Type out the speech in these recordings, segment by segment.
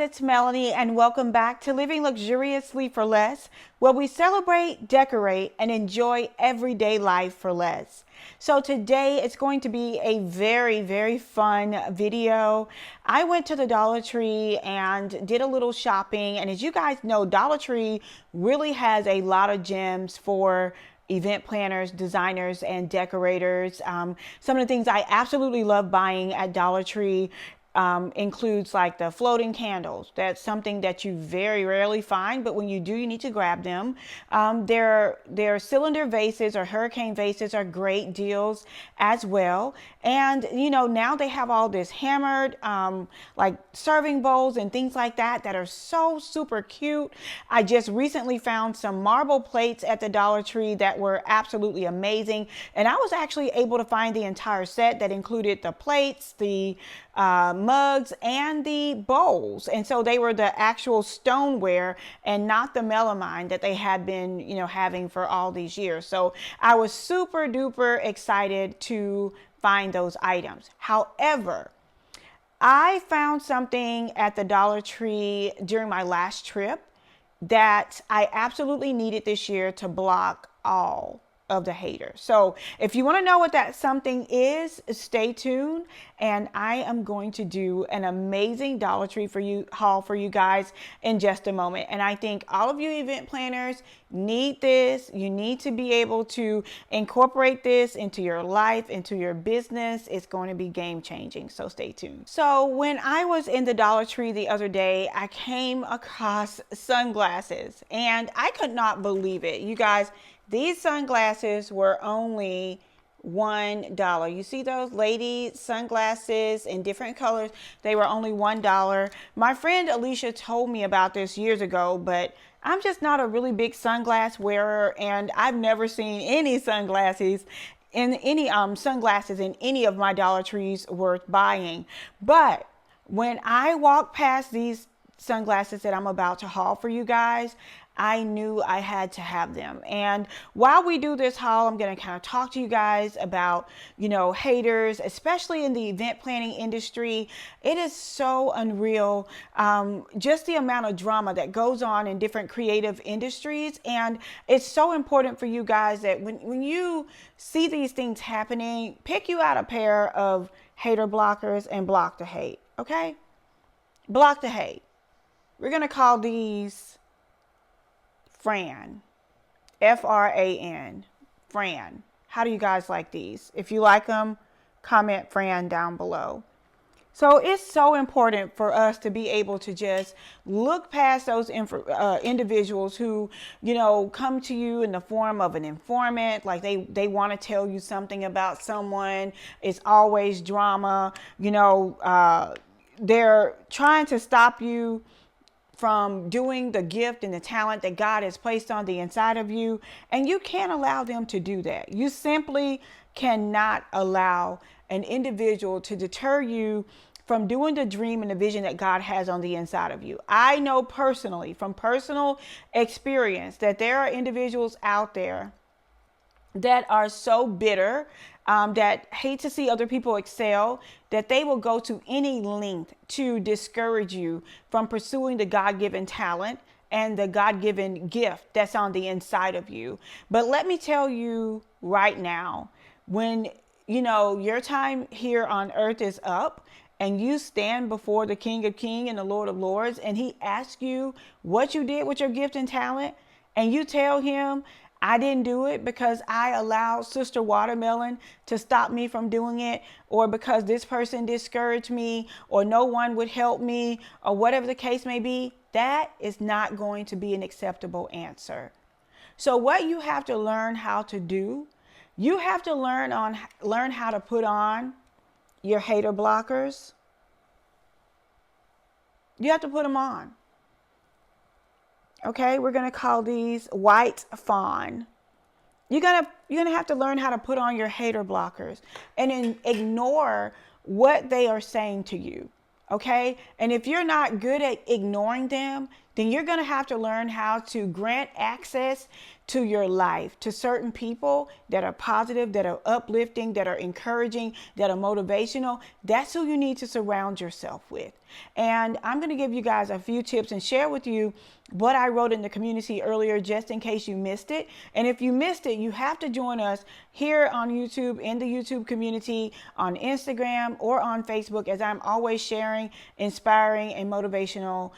it's Melanie, and welcome back to Living Luxuriously for Less, where we celebrate, decorate, and enjoy everyday life for less. So today it's going to be a very fun video. I went to the Dollar Tree and did a little shopping, and as you guys know, Dollar Tree really has a lot of gems for event planners, designers, and decorators. Some of the things I absolutely love buying at Dollar Tree includes like the floating candles. That's something that you very rarely find, but when you do, you need to grab them. Their cylinder vases or hurricane vases are great deals as well. And you know, now they have all this hammered like serving bowls and things like that are so super cute. I just recently found some marble plates at the Dollar Tree that were absolutely amazing, and I was actually able to find the entire set that included the plates, the mugs, and the bowls. And so they were the actual stoneware and not the melamine that they had been, you know, having for all these years. So I was super duper excited to find those items. However, I found something at the Dollar Tree during my last trip that I absolutely needed this year to block all of the haters. So if you want to know what that something is, stay tuned, and I am going to do an amazing Dollar Tree haul for you guys in just a moment. And I think all of you event planners need this. You need to be able to incorporate this into your life, into your business. It's going to be game changing. So stay tuned. So when I was in the Dollar Tree the other day, I came across sunglasses and I could not believe it. You guys, these sunglasses were only $1. You see those lady sunglasses in different colors? They were only $1. My friend Alicia told me about this years ago, but I'm just not a really big sunglass wearer, and I've never seen any sunglasses in any of my Dollar Trees worth buying. But when I walked past these sunglasses that I'm about to haul for you guys, I knew I had to have them. And while we do this haul, I'm going to kind of talk to you guys about, you know, haters, especially in the event planning industry. It is so unreal, just the amount of drama that goes on in different creative industries. And it's so important for you guys that when you see these things happening, pick you out a pair of hater blockers and block the hate. Okay? Block the hate. We're going to call these Fran. F-R-A-N. Fran. How do you guys like these? If you like them, comment Fran down below. So it's so important for us to be able to just look past those individuals who, you know, come to you in the form of an informant. Like they want to tell you something about someone. It's always drama. You know, they're trying to stop you from doing the gift and the talent that God has placed on the inside of you. And you can't allow them to do that. You simply cannot allow an individual to deter you from doing the dream and the vision that God has on the inside of you. I know personally, from personal experience, that there are individuals out there that are so bitter, that hate to see other people excel, that they will go to any length to discourage you from pursuing the God-given talent and the God-given gift that's on the inside of you. But let me tell you right now, when you know your time here on earth is up and you stand before the King of Kings and the Lord of Lords, and he asks you what you did with your gift and talent, and you tell him, I didn't do it because I allowed Sister Watermelon to stop me from doing it, or because this person discouraged me, or no one would help me, or whatever the case may be, that is not going to be an acceptable answer. So what you have to learn how to do, you have to learn how to put on your hater blockers. You have to put them on. Okay, we're going to call these white fawn. You're gonna have to learn how to put on your hater blockers and ignore what they are saying to you. Okay, and if you're not good at ignoring them, then you're going to have to learn how to grant access to your life, to certain people that are positive, that are uplifting, that are encouraging, that are motivational. That's who you need to surround yourself with. And I'm going to give you guys a few tips and share with you what I wrote in the community earlier, just in case you missed it. And if you missed it, you have to join us here on YouTube, in the YouTube community, on Instagram or on Facebook, as I'm always sharing inspiring and motivational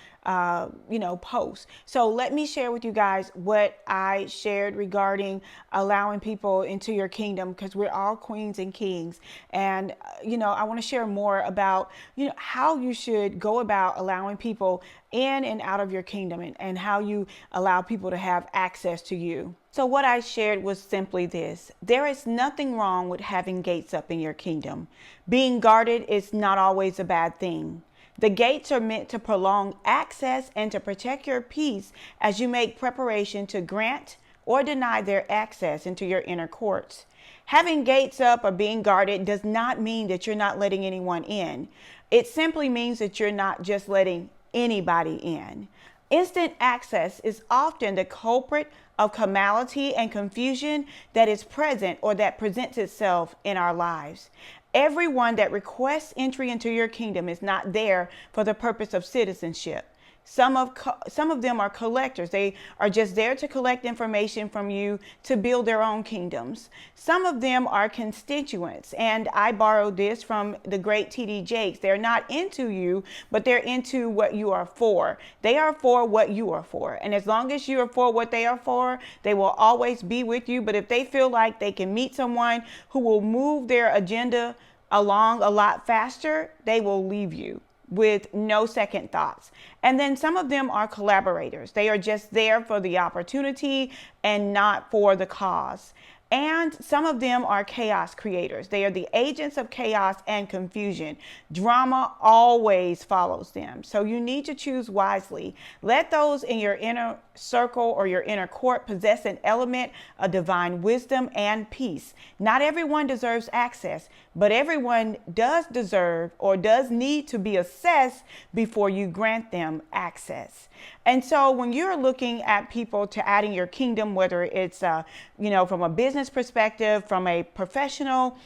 posts. So let me share with you guys what I shared regarding allowing people into your kingdom, because we're all queens and kings. And, I want to share more about, how you should go about allowing people in and out of your kingdom, and how you allow people to have access to you. So what I shared was simply this: there is nothing wrong with having gates up in your kingdom. Being guarded is not always a bad thing. The gates are meant to prolong access and to protect your peace as you make preparation to grant or deny their access into your inner courts. Having gates up or being guarded does not mean that you're not letting anyone in. It simply means that you're not just letting anybody in. Instant access is often the culprit of calamity and confusion that is present or that presents itself in our lives. Everyone that requests entry into your kingdom is not there for the purpose of citizenship. Some of them are collectors. They are just there to collect information from you to build their own kingdoms. Some of them are constituents, and I borrowed this from the great T.D. Jakes. They're not into you, but they're into what you are for. They are for what you are for, and as long as you are for what they are for, they will always be with you. But if they feel like they can meet someone who will move their agenda along a lot faster, they will leave you with no second thoughts. And then some of them are collaborators. They are just there for the opportunity and not for the cause. And some of them are chaos creators. They are the agents of chaos and confusion. Drama always follows them. So you need to choose wisely. Let those in your inner circle or your inner court possess an element of divine wisdom and peace. Not everyone deserves access, but everyone does deserve or does need to be assessed before you grant them access. And so when you're looking at people to add in your kingdom, whether it's, from a business perspective, from a professional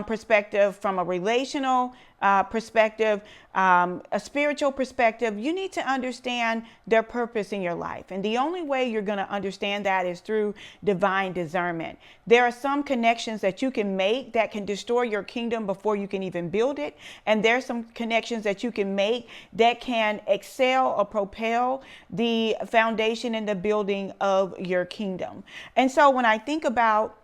perspective, from a relational perspective, a spiritual perspective, you need to understand their purpose in your life. And the only way you're going to understand that is through divine discernment. There are some connections that you can make that can destroy your kingdom before you can even build it. And there's some connections that you can make that can excel or propel the foundation and the building of your kingdom. And so when I think about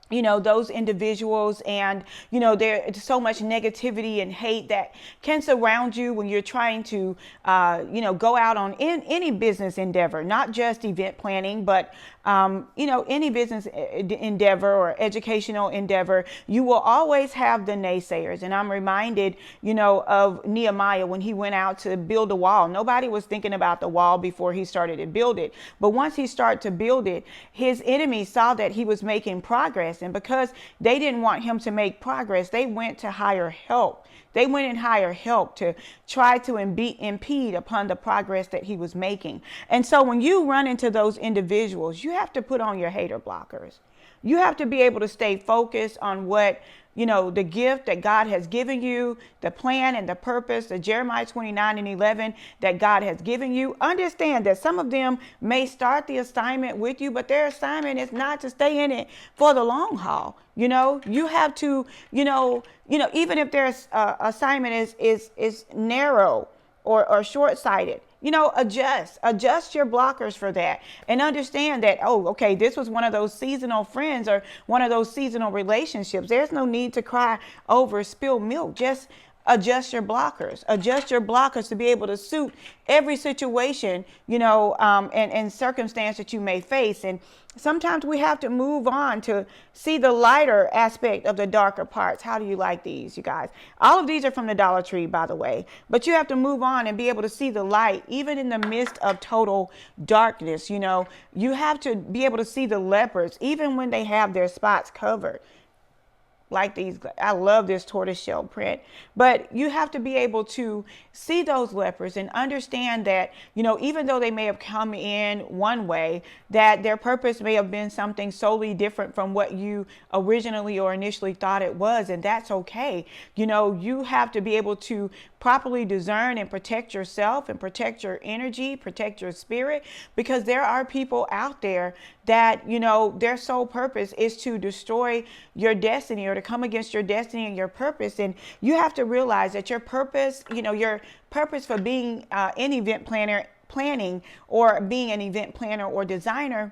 those individuals, and, there's so much negativity and hate that can surround you when you're trying to, go out on any business endeavor, not just event planning, but, any business endeavor or educational endeavor. You will always have the naysayers. And I'm reminded, of Nehemiah when he went out to build a wall. Nobody was thinking about the wall before he started to build it. But once he started to build it, his enemies saw that he was making progress. And because they didn't want him to make progress, they went to hire help. They went and hired help to try to impede upon the progress that he was making. And so when you run into those individuals, you have to put on your hater blockers. You have to be able to stay focused on what, the gift that God has given you, the plan and the purpose, the Jeremiah 29:11 that God has given you. Understand that some of them may start the assignment with you, but their assignment is not to stay in it for the long haul. You have to, even if their assignment is narrow or short-sighted, adjust your blockers for that, and understand that, okay, this was one of those seasonal friends or one of those seasonal relationships. There's no need to cry over spilled milk. Just adjust your blockers. Adjust your blockers to be able to suit every situation, and circumstance that you may face. And sometimes we have to move on to see the lighter aspect of the darker parts. How do you like these, you guys? All of these are from the Dollar Tree, by the way. But you have to move on and be able to see the light, even in the midst of total darkness. You have to be able to see the leopards, even when they have their spots covered. like these. I love this tortoiseshell print, but you have to be able to see those leopards and understand that, you know, even though they may have come in one way, that their purpose may have been something solely different from what you originally or initially thought it was. And that's okay. You know, you have to be able to properly discern and protect yourself and protect your energy, protect your spirit, because there are people out there that, you know, their sole purpose is to destroy your destiny or to come against your destiny and your purpose. And you have to realize that your purpose, you know, your purpose for being an event planning or being an event planner or designer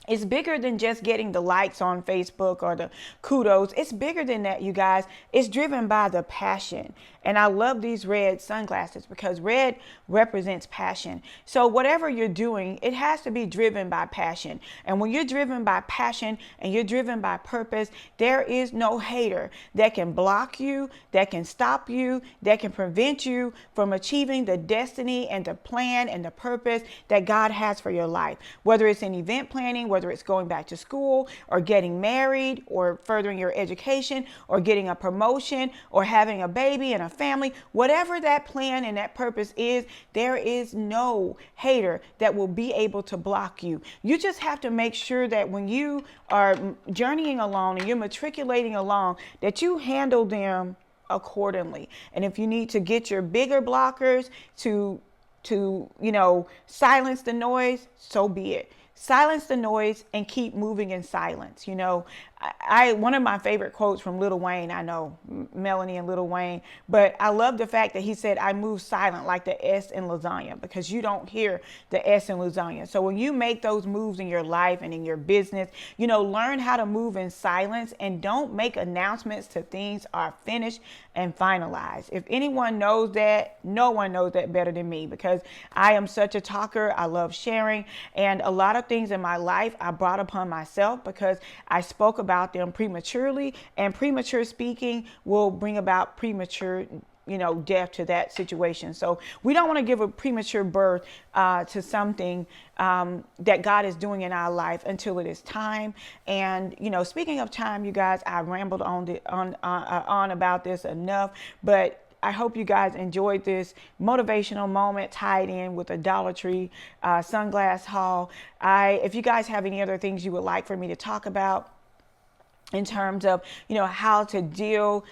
is bigger than just getting the likes on Facebook or the kudos. It's bigger than that, you guys. It's driven by the passion. And I love these red sunglasses because red represents passion. So whatever you're doing, it has to be driven by passion. And when you're driven by passion and you're driven by purpose, there is no hater that can block you, that can stop you, that can prevent you from achieving the destiny and the plan and the purpose that God has for your life. Whether it's in event planning, whether it's going back to school or getting married or furthering your education or getting a promotion or having a baby and a family, whatever that plan and that purpose is, there is no hater that will be able to block you. You just have to make sure that when you are journeying along and you're matriculating along, that you handle them accordingly. And if you need to get your bigger blockers to you know, silence the noise, so be it. Silence the noise and keep moving in silence. You know, one of my favorite quotes from Lil Wayne, I know Melanie and Lil Wayne, but I love the fact that he said, I move silent like the S in lasagna, because you don't hear the S in lasagna. So when you make those moves in your life and in your business, you know, learn how to move in silence and don't make announcements till things are finished and finalized. If anyone knows that, no one knows that better than me, because I am such a talker. I love sharing, and a lot of things in my life I brought upon myself because I spoke about them prematurely, and premature speaking will bring about premature, you know, death to that situation. So we don't want to give a premature birth to something that God is doing in our life until it is time. And, you know, speaking of time, you guys, I rambled on about this enough, but I hope you guys enjoyed this motivational moment tied in with a Dollar Tree sunglass haul. If you guys have any other things you would like for me to talk about in terms of, you know, how to deal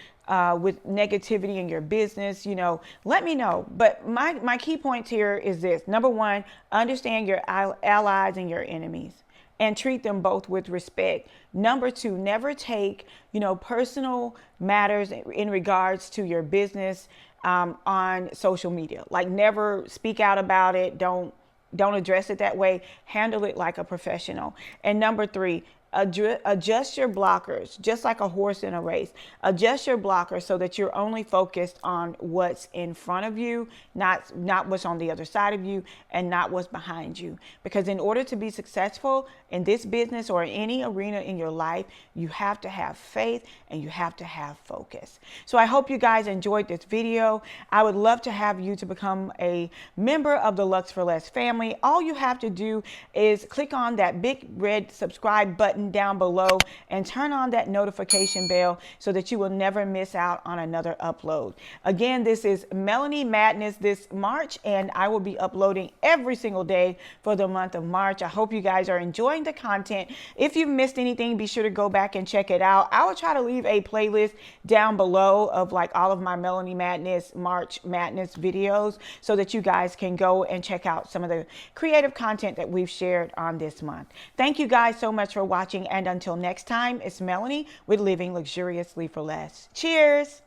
with negativity in your business, you know, let me know. But my key points here is this. Number one, understand your allies and your enemies, and treat them both with respect. Number two, never take, you know, personal matters in regards to your business on social media. Like, never speak out about it. Don't address it that way. Handle it like a professional. And number three, adjust your blockers, just like a horse in a race. Adjust your blockers so that you're only focused on what's in front of you, not what's on the other side of you, and not what's behind you. Because in order to be successful in this business or in any arena in your life, you have to have faith and you have to have focus. So I hope you guys enjoyed this video. I would love to have you to become a member of the Lux for Less family. All you have to do is click on that big red subscribe button down below and turn on that notification bell so that you will never miss out on another upload. Again, this is Melanie Madness this March, and I will be uploading every single day for the month of March. I hope you guys are enjoying the content. If you missed anything, be sure to go back and check it out. I will try to leave a playlist down below of like all of my Melanie Madness March Madness videos so that you guys can go and check out some of the creative content that we've shared on this month. Thank you guys so much for watching. And until next time, it's Melanie with Living Luxuriously for Less. Cheers.